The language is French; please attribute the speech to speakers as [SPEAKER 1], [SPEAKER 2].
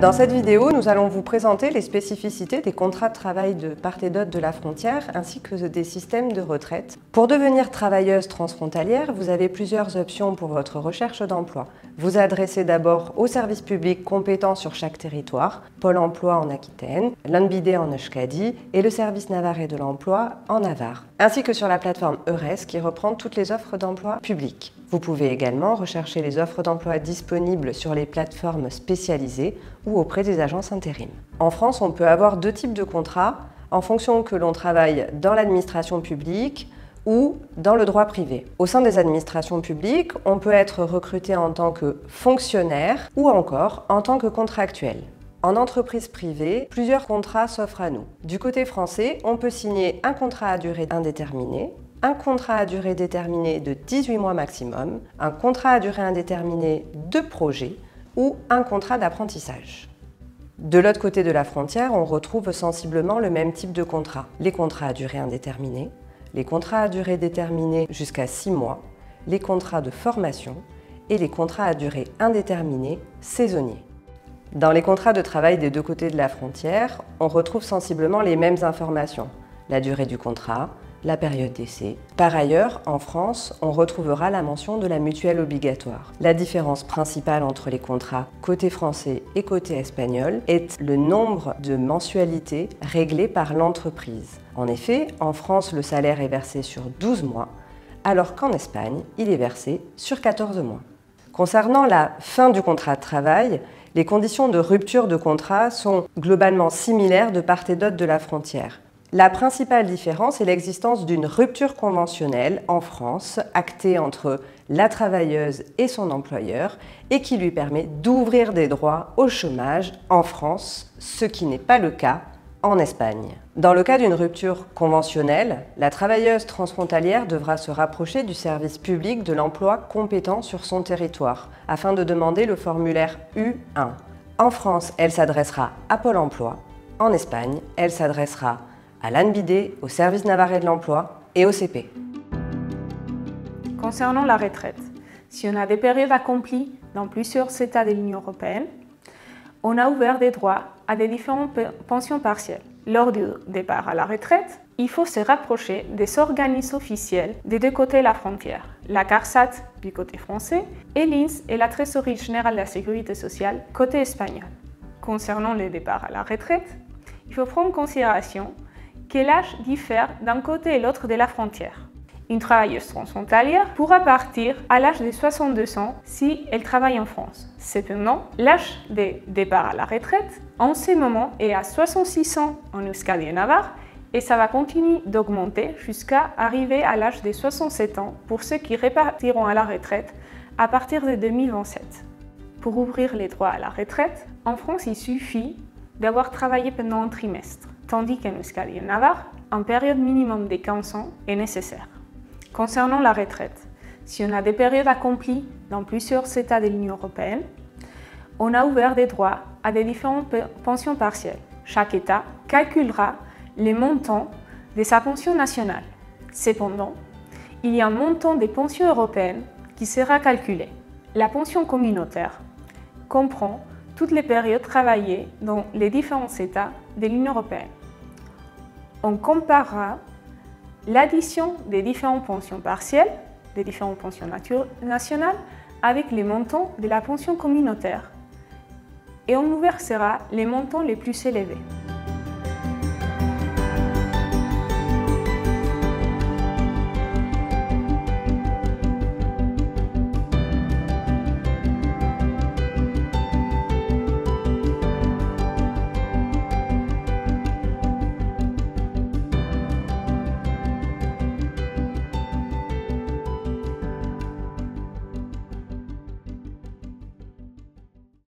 [SPEAKER 1] Dans cette vidéo, nous allons vous présenter les spécificités des contrats de travail de part et d'autre de la frontière ainsi que des systèmes de retraite. Pour devenir travailleuse transfrontalière, vous avez plusieurs options pour votre recherche d'emploi. Vous adressez d'abord au service public compétent sur chaque territoire, Pôle emploi en Aquitaine, l'ANBIDE en Euskadi et le service navarrais de l'emploi en Navarre, ainsi que sur la plateforme EURES qui reprend toutes les offres d'emploi publiques. Vous pouvez également rechercher les offres d'emploi disponibles sur les plateformes spécialisées ou auprès des agences intérim. En France, on peut avoir deux types de contrats en fonction que l'on travaille dans l'administration publique ou dans le droit privé. Au sein des administrations publiques, on peut être recruté en tant que fonctionnaire ou encore en tant que contractuel. En entreprise privée, plusieurs contrats s'offrent à nous. Du côté français, on peut signer un contrat à durée indéterminée, un contrat à durée déterminée de 18 mois maximum, un contrat à durée indéterminée de projet ou un contrat d'apprentissage. De l'autre côté de la frontière, on retrouve sensiblement le même type de contrat. Les contrats à durée indéterminée, les contrats à durée déterminée jusqu'à 6 mois, les contrats de formation et les contrats à durée indéterminée saisonniers. Dans les contrats de travail des deux côtés de la frontière, on retrouve sensiblement les mêmes informations. La durée du contrat, la période d'essai. Par ailleurs, en France, on retrouvera la mention de la mutuelle obligatoire. La différence principale entre les contrats côté français et côté espagnol est le nombre de mensualités réglées par l'entreprise. En effet, en France, le salaire est versé sur 12 mois, alors qu'en Espagne, il est versé sur 14 mois. Concernant la fin du contrat de travail, les conditions de rupture de contrat sont globalement similaires de part et d'autre de la frontière. La principale différence est l'existence d'une rupture conventionnelle en France, actée entre la travailleuse et son employeur, et qui lui permet d'ouvrir des droits au chômage en France, ce qui n'est pas le cas en Espagne. Dans le cas d'une rupture conventionnelle, la travailleuse transfrontalière devra se rapprocher du service public de l'emploi compétent sur son territoire, afin de demander le formulaire U1. En France, elle s'adressera à Pôle emploi. En Espagne, elle s'adressera à l'ANBIDE, au service navarrais de l'emploi et au CP.
[SPEAKER 2] Concernant la retraite, si on a des périodes accomplies dans plusieurs États de l'Union européenne, on a ouvert des droits à des différentes pensions partielles. Lors du départ à la retraite, il faut se rapprocher des organismes officiels des deux côtés de la frontière, la CARSAT du côté français et l'INS et la Trésorerie générale de la Sécurité sociale côté espagnol. Concernant le départ à la retraite, il faut prendre en considération que l'âge diffère d'un côté et l'autre de la frontière. Une travailleuse transfrontalière pourra partir à l'âge de 62 ans si elle travaille en France. Cependant, l'âge de départ à la retraite en ce moment est à 66 ans en Euskadi et Navarre et ça va continuer d'augmenter jusqu'à arriver à l'âge de 67 ans pour ceux qui repartiront à la retraite à partir de 2027. Pour ouvrir les droits à la retraite, en France, il suffit d'avoir travaillé pendant un trimestre, tandis qu'en Euskadi et Navarre, une période minimum de 15 ans est nécessaire. Concernant la retraite, si on a des périodes accomplies dans plusieurs États de l'Union européenne, on a ouvert des droits à des différentes pensions partielles. Chaque État calculera les montants de sa pension nationale. Cependant, il y a un montant des pensions européennes qui sera calculé. La pension communautaire comprend toutes les périodes travaillées dans les différents États de l'Union européenne. On comparera l'addition des différentes pensions partielles, des différentes pensions nationales, avec les montants de la pension communautaire et on nous versera les montants les plus élevés.